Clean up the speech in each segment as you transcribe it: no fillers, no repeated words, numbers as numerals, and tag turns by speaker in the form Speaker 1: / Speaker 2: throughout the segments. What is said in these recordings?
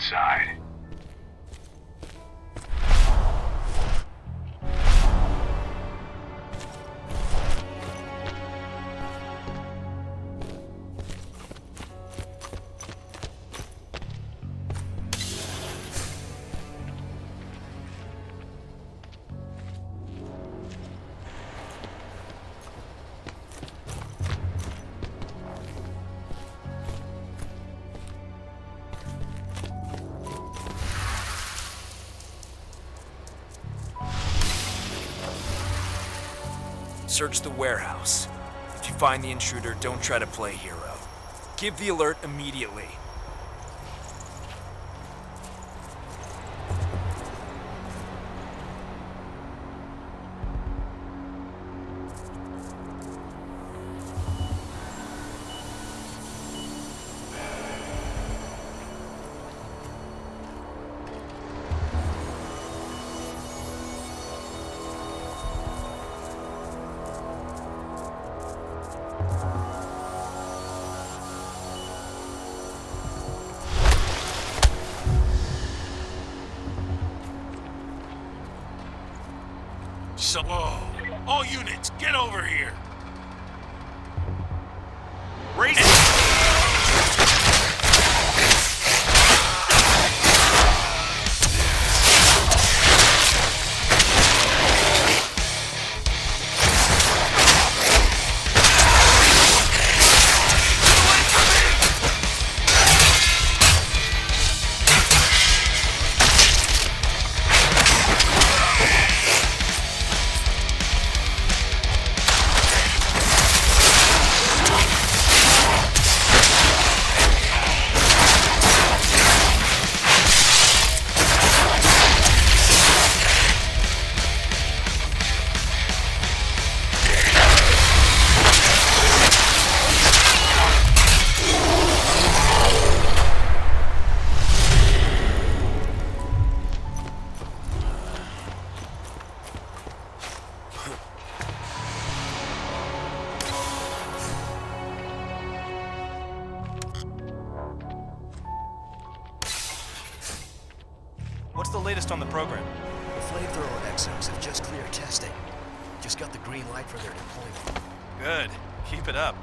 Speaker 1: inside.
Speaker 2: Search the warehouse. If you find the intruder, don't try to play hero. Give the alert immediately.
Speaker 3: So, whoa. All units, get over here. Raise
Speaker 2: What's the latest on the program?
Speaker 4: The flamethrower exiles have just cleared testing. Just got the green light for their deployment.
Speaker 2: Good. Keep it up.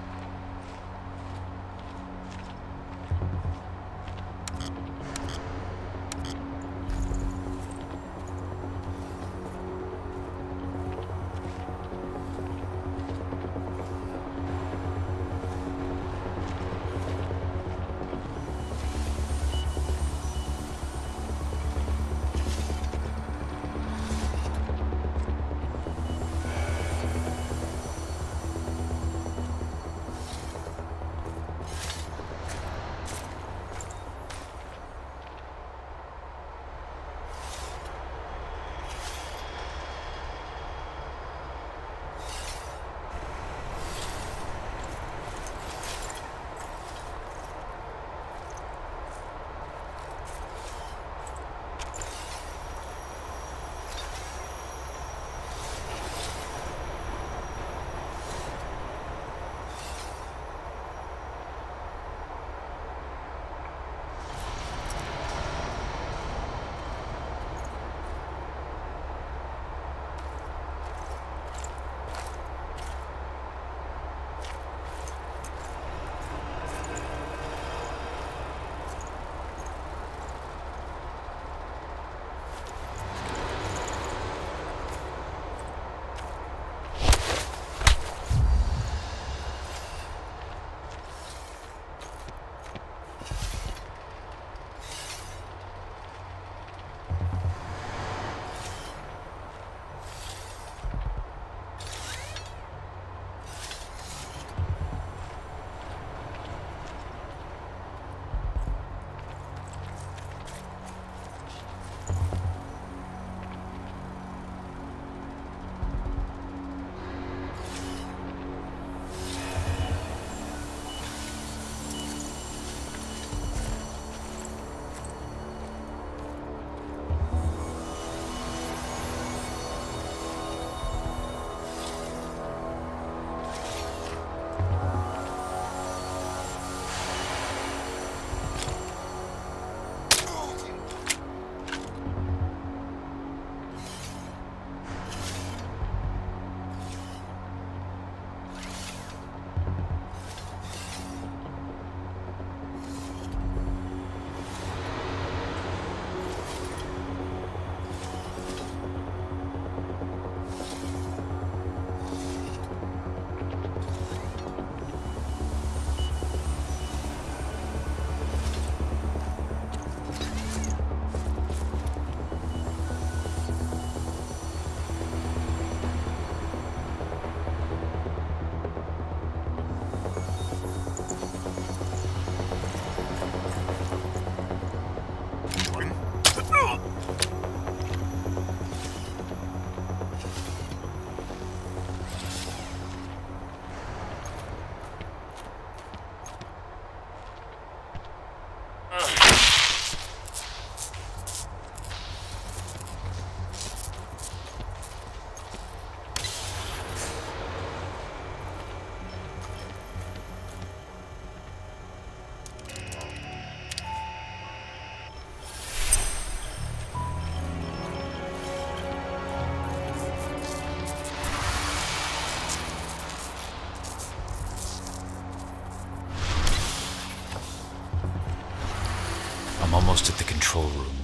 Speaker 1: almost at the control room.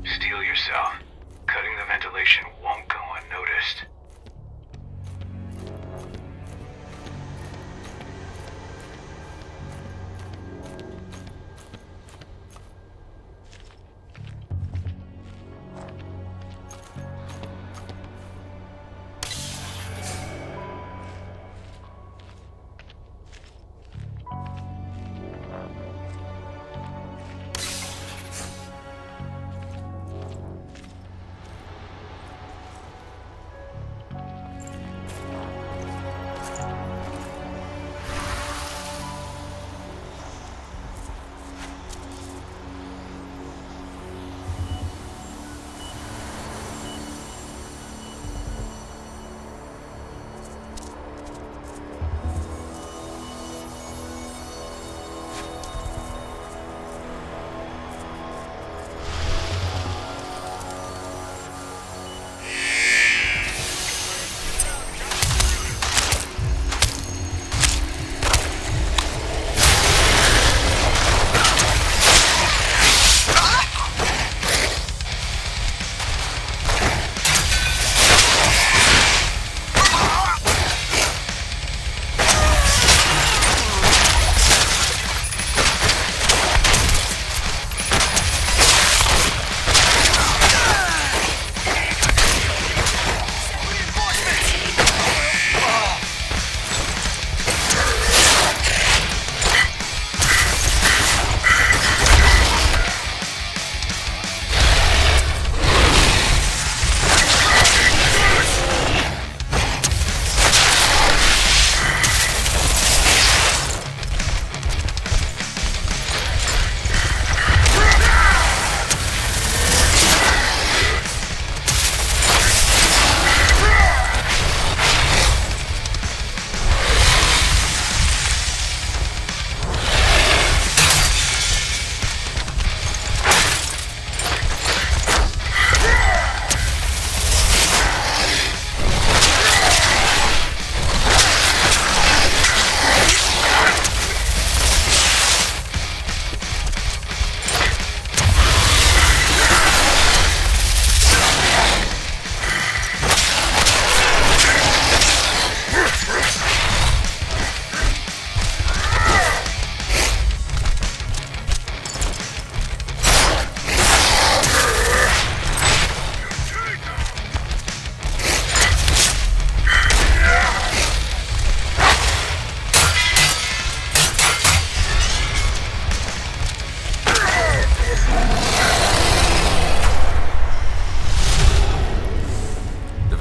Speaker 5: Steel yourself. Cutting the ventilation won't go unnoticed.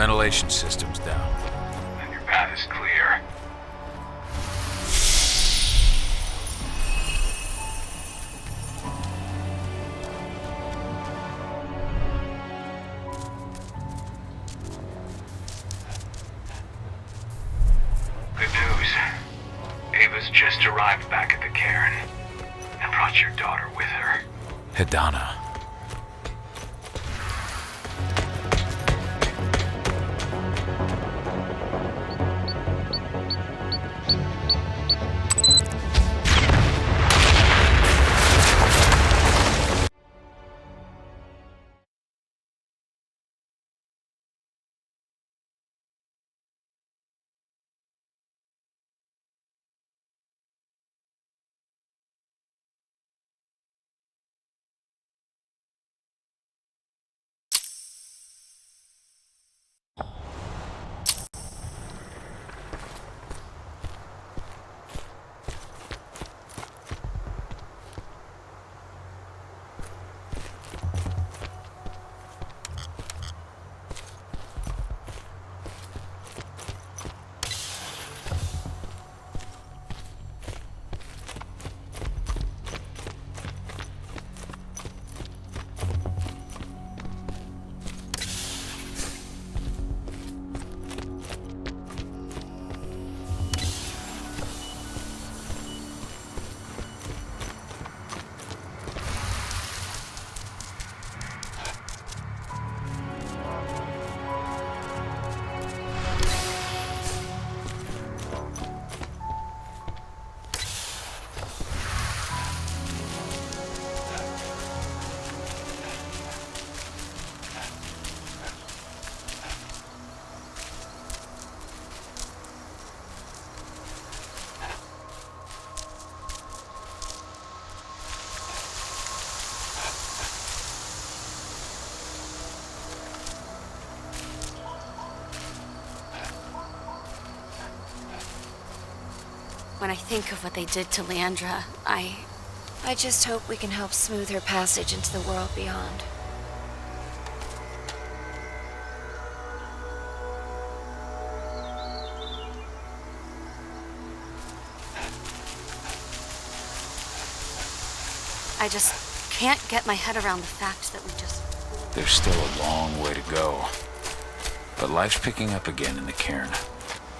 Speaker 1: Ventilation system's down.
Speaker 5: Then your path is clear. Good news. Ava's just arrived back at the cairn and brought your daughter with her.
Speaker 1: Hedana.
Speaker 6: I think of what they did to Leandra,
Speaker 7: I just hope we can help smooth her passage into the world beyond.
Speaker 6: I just can't get my head around the fact that we just...
Speaker 1: There's still a long way to go. But life's picking up again in the cairn.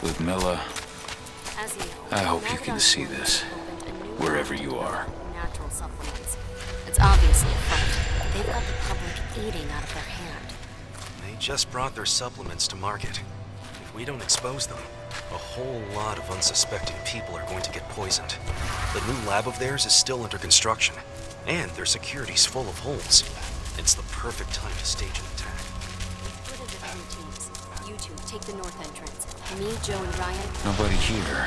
Speaker 1: With Milla,
Speaker 6: As you know,
Speaker 1: I hope you can
Speaker 6: Mavadon's
Speaker 1: see
Speaker 6: woman
Speaker 1: this,
Speaker 6: opened a new
Speaker 1: wherever
Speaker 6: line
Speaker 1: you
Speaker 6: of
Speaker 1: are.
Speaker 6: Natural supplements. It's obviously a front. They've got the public eating out of their hand.
Speaker 4: They just brought their supplements to market. If we don't expose them, a whole lot of unsuspecting people are going to get poisoned. The new lab of theirs is still under construction, and their security's full of holes. It's the perfect time to stage an attack.
Speaker 6: Split into 3 teams. You two take the north entrance. Me, Joe, and Ryan.
Speaker 1: Nobody here.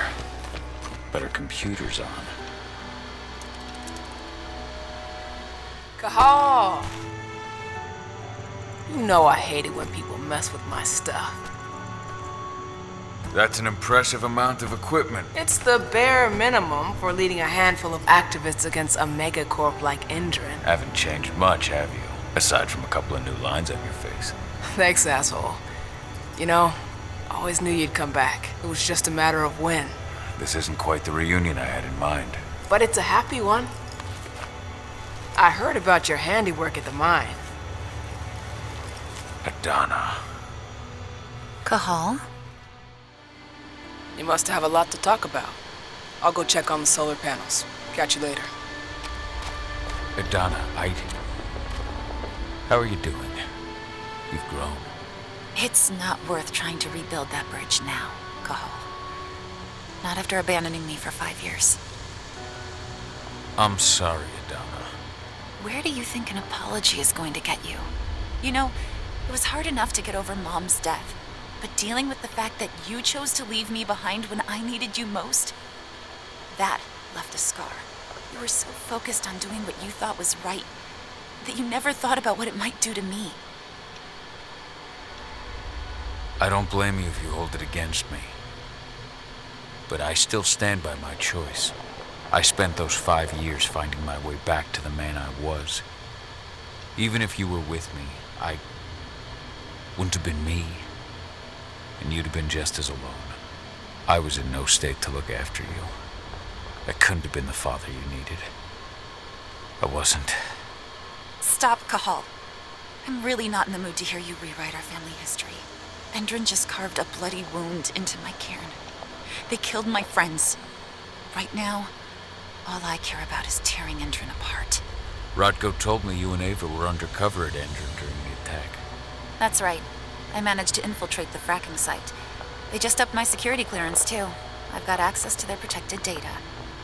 Speaker 1: But our computer's on.
Speaker 8: Cahal! You know I hate it when people mess with my stuff.
Speaker 1: That's an impressive amount of equipment.
Speaker 8: It's the bare minimum for leading a handful of activists against a megacorp like Endron.
Speaker 1: Haven't changed much, have you? Aside from a couple of new lines on your face.
Speaker 8: Thanks, asshole. You know, I always knew you'd come back. It was just a matter of when.
Speaker 1: This isn't quite the reunion I had in mind.
Speaker 8: But it's a happy one. I heard about your handiwork at the mine.
Speaker 1: Adana.
Speaker 9: Cahal?
Speaker 8: You must have a lot to talk about. I'll go check on the solar panels. Catch you later.
Speaker 1: Adana, how are you doing? You've grown.
Speaker 9: It's not worth trying to rebuild that bridge now, Cahal. Not after abandoning me for 5 years.
Speaker 1: I'm sorry, Adana.
Speaker 9: Where do you think an apology is going to get you? You know, it was hard enough to get over Mom's death, but dealing with the fact that you chose to leave me behind when I needed you most, that left a scar. You were so focused on doing what you thought was right that you never thought about what it might do to me.
Speaker 1: I don't blame you if you hold it against me. But I still stand by my choice. I spent those 5 years finding my way back to the man I was. Even if you were with me, I wouldn't have been me. And you'd have been just as alone. I was in no state to look after you. I couldn't have been the father you needed. I wasn't.
Speaker 9: Stop, Cahal. I'm really not in the mood to hear you rewrite our family history. Endron just carved a bloody wound into my cairn. They killed my friends. Right now, all I care about is tearing Endron apart.
Speaker 1: Rodko told me you and Ava were undercover at Endron during the attack.
Speaker 9: That's right. I managed to infiltrate the fracking site. They just upped my security clearance, too. I've got access to their protected data.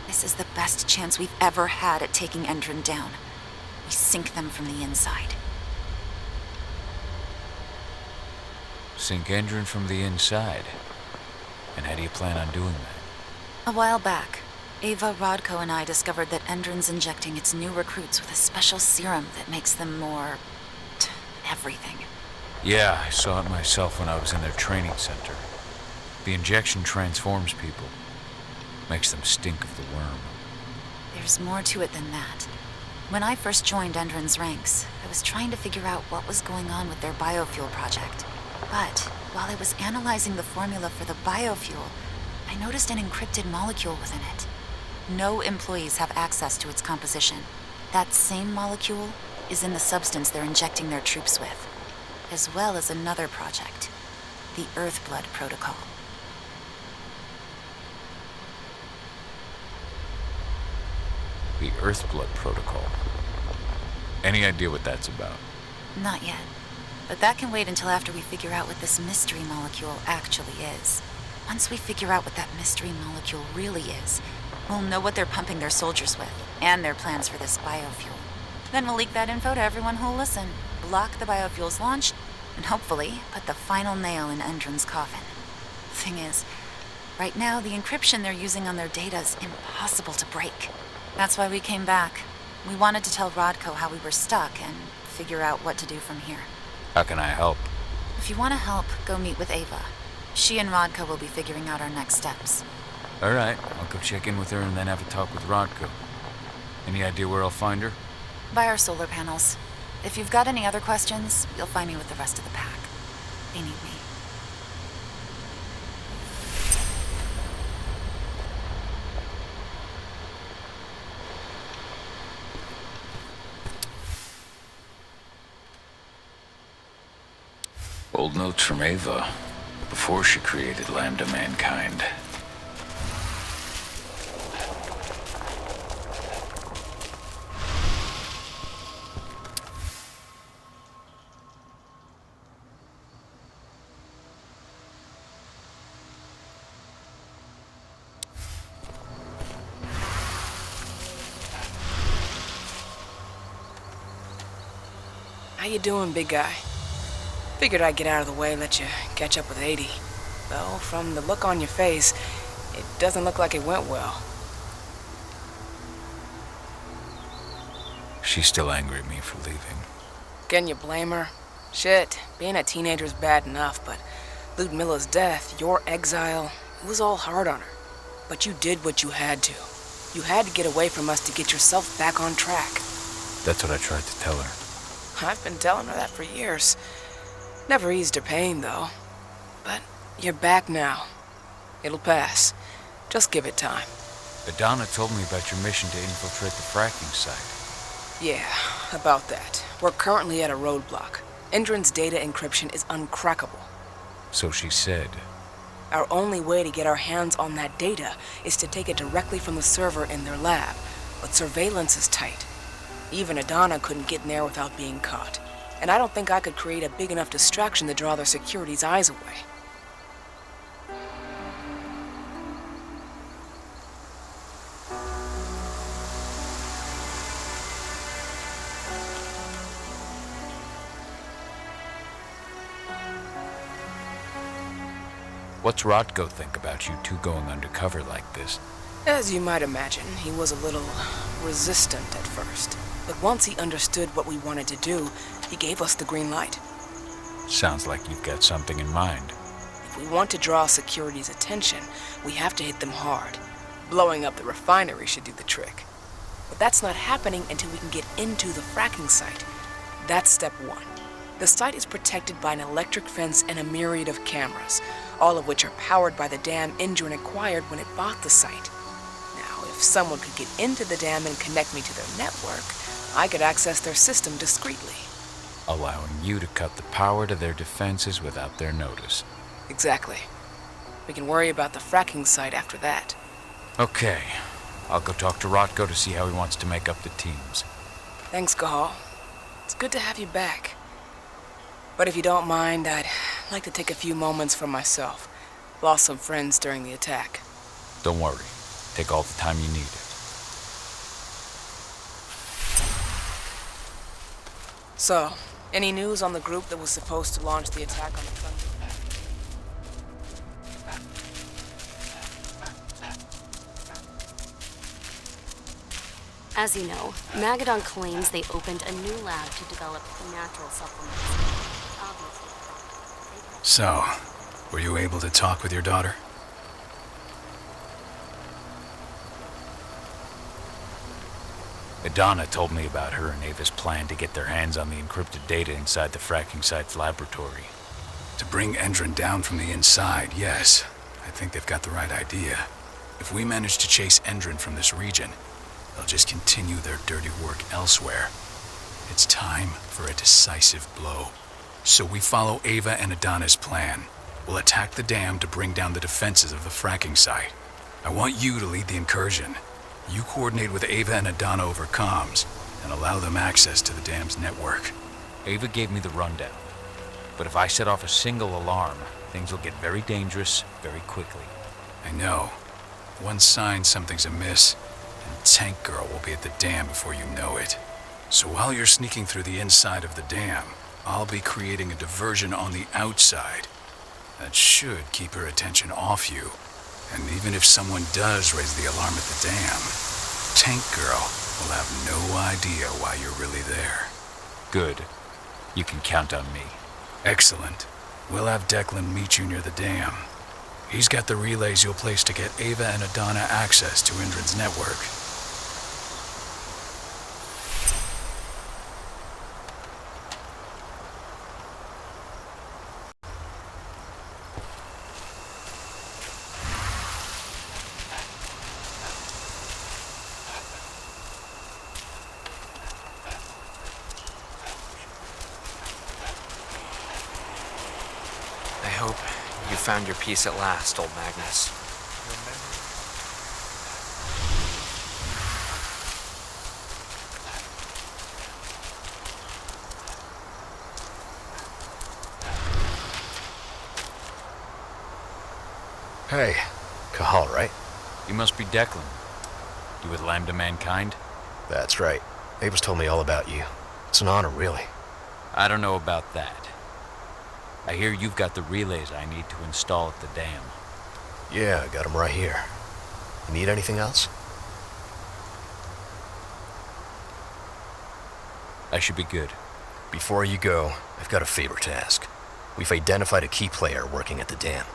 Speaker 9: This is the best chance we've ever had at taking Endron down. We sink them from the inside.
Speaker 1: Sink Endron from the inside? And how do you plan on doing that?
Speaker 9: A while back, Ava, Rodko, and I discovered that Endron's injecting its new recruits with a special serum that makes them more... everything.
Speaker 1: Yeah, I saw it myself when I was in their training center. The injection transforms people. Makes them stink of the Wyrm.
Speaker 9: There's more to it than that. When I first joined Endron's ranks, I was trying to figure out what was going on with their biofuel project. But while I was analyzing the formula for the biofuel, I noticed an encrypted molecule within it. No employees have access to its composition. That same molecule is in the substance they're injecting their troops with, as well as another project, the Earthblood protocol.
Speaker 1: The Earthblood protocol. Any idea what that's about?
Speaker 9: Not yet. But that can wait until after we figure out what this mystery molecule actually is. Once we figure out what that mystery molecule really is, we'll know what they're pumping their soldiers with, and their plans for this biofuel. Then we'll leak that info to everyone who'll listen, block the biofuel's launch, and hopefully put the final nail in Endron's coffin. Thing is, right now the encryption they're using on their data is impossible to break. That's why we came back. We wanted to tell Rodko how we were stuck and figure out what to do from here.
Speaker 1: How can I help?
Speaker 9: If you want to help, go meet with Ava. She and Rodko will be figuring out our next steps.
Speaker 1: All right, I'll go check in with her and then have a talk with Rodko. Any idea where I'll find her?
Speaker 9: By our solar panels. If you've got any other questions, you'll find me with the rest of the pack. They need me.
Speaker 1: Old notes from Ava, before she created Lambda Mankind.
Speaker 8: How you doing, big guy? Figured I'd get out of the way and let you catch up with 80. Though, from the look on your face, it doesn't look like it went well.
Speaker 1: She's still angry at me for leaving.
Speaker 8: Can you blame her? Shit, being a teenager's bad enough, but Ludmilla's death, your exile, it was all hard on her. But you did what you had to. You had to get away from us to get yourself back on track.
Speaker 1: That's what I tried to tell her.
Speaker 8: I've been telling her that for years. Never eased her pain, though. But you're back now. It'll pass. Just give it time.
Speaker 1: Adana told me about your mission to infiltrate the fracking site.
Speaker 8: Yeah, about that. We're currently at a roadblock. Endron's data encryption is uncrackable.
Speaker 1: So she said.
Speaker 8: Our only way to get our hands on that data is to take it directly from the server in their lab. But surveillance is tight. Even Adana couldn't get in there without being caught. And I don't think I could create a big enough distraction to draw their security's eyes away.
Speaker 1: What's Rodko think about you two going undercover like this?
Speaker 8: As you might imagine, he was a little resistant at first. But once he understood what we wanted to do, he gave us the green light.
Speaker 1: Sounds like you've got something in mind.
Speaker 8: If we want to draw security's attention, we have to hit them hard. Blowing up the refinery should do the trick. But that's not happening until we can get into the fracking site. That's step one. The site is protected by an electric fence and a myriad of cameras, all of which are powered by the dam Endron acquired when it bought the site. Now, if someone could get into the dam and connect me to their network, I could access their system discreetly.
Speaker 1: Allowing you to cut the power to their defenses without their notice.
Speaker 8: Exactly. We can worry about the fracking site after that.
Speaker 1: Okay. I'll go talk to Rodko to see how he wants to make up the teams.
Speaker 8: Thanks, Cahal. It's good to have you back. But if you don't mind, I'd like to take a few moments for myself. Lost some friends during the attack.
Speaker 1: Don't worry. Take all the time you need.
Speaker 8: So, any news on the group that was supposed to launch the attack on the front?
Speaker 6: As you know, Magadon claims they opened a new lab to develop natural supplements. Obviously.
Speaker 10: So, were you able to talk with your daughter?
Speaker 1: Adana told me about her and Ava's plan to get their hands on the encrypted data inside the fracking site's laboratory.
Speaker 10: To bring Endron down from the inside, yes. I think they've got the right idea. If we manage to chase Endron from this region, they'll just continue their dirty work elsewhere. It's time for a decisive blow. So we follow Ava and Adana's plan. We'll attack the dam to bring down the defenses of the fracking site. I want you to lead the incursion. You coordinate with Ava and Adana over comms, and allow them access to the dam's network.
Speaker 1: Ava gave me the rundown. But if I set off a single alarm, things will get very dangerous very quickly.
Speaker 10: I know. One sign something's amiss, and Tank Girl will be at the dam before you know it. So while you're sneaking through the inside of the dam, I'll be creating a diversion on the outside. That should keep her attention off you. And even if someone does raise the alarm at the dam, Tank Girl will have no idea why you're really there.
Speaker 1: Good. You can count on me.
Speaker 10: Excellent. We'll have Declan meet you near the dam. He's got the relays you'll place to get Ava and Adana access to Endron's network.
Speaker 2: I hope you found your peace at last, old Magnus.
Speaker 11: Hey, Cahal, right?
Speaker 1: You must be Declan. You with Lambda Mankind?
Speaker 11: That's right. Ava's told me all about you. It's an honor, really.
Speaker 1: I don't know about that. I hear you've got the relays I need to install at the dam.
Speaker 11: Yeah, I got them right here. You need anything else?
Speaker 1: I should be good.
Speaker 11: Before you go, I've got a favor to ask. We've identified a key player working at the dam.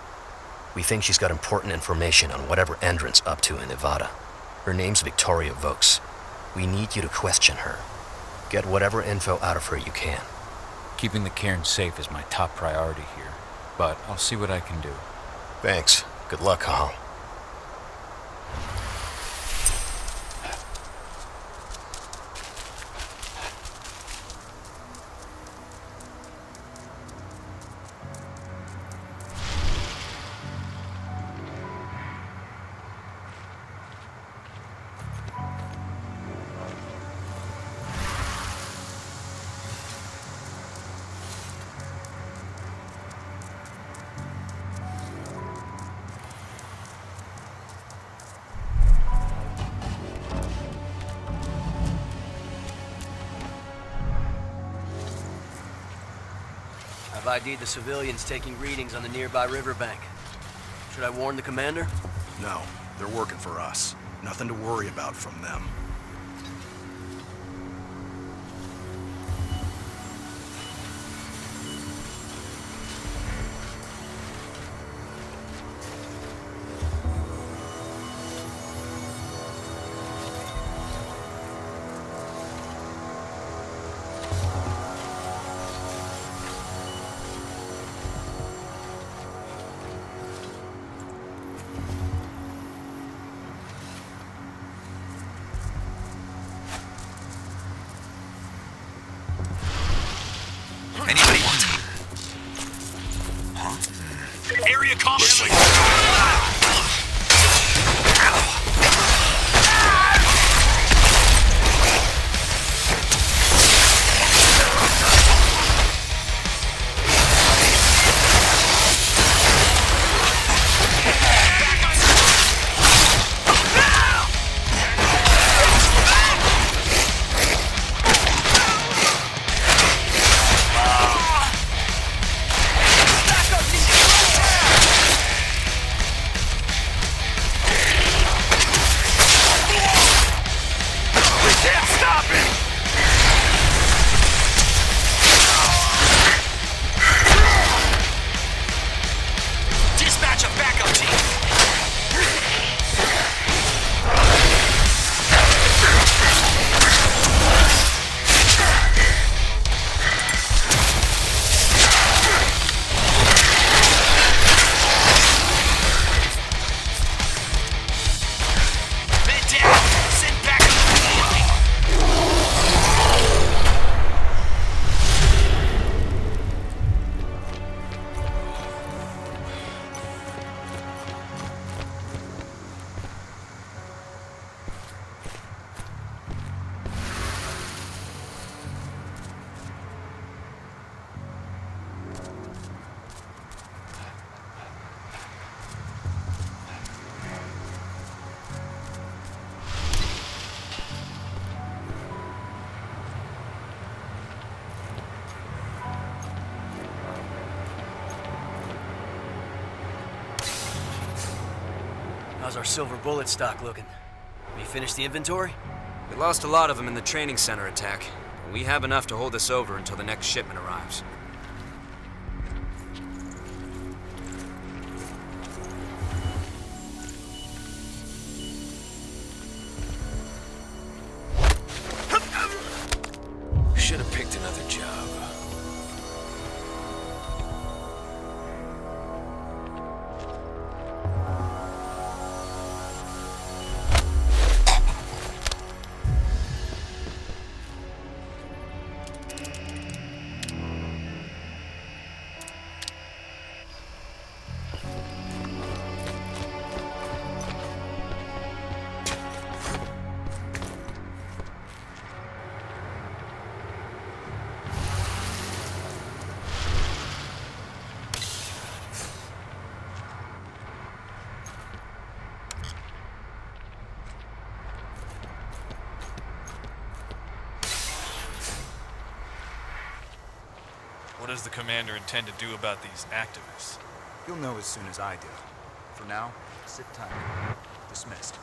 Speaker 11: We think she's got important information on whatever Endron's up to in Nevada. Her name's Victoria Vokes. We need you to question her. Get whatever info out of her you can.
Speaker 1: Keeping the cairn safe is my top priority here, but I'll see what I can do.
Speaker 11: Thanks. Good luck, Cahal.
Speaker 12: I've ID'd the civilians taking readings on the nearby riverbank. Should I warn the commander?
Speaker 13: No, they're working for us. Nothing to worry about from them.
Speaker 3: Anybody want to? Area combat.
Speaker 12: How's our silver bullet stock looking? We finished the inventory?
Speaker 2: We lost a lot of them in the training center attack, but we have enough to hold us over until the next shipment arrives.
Speaker 1: should have picked another job.
Speaker 14: What does the commander intend to do about these activists?
Speaker 13: You'll know as soon as I do. For now, sit tight. Dismissed.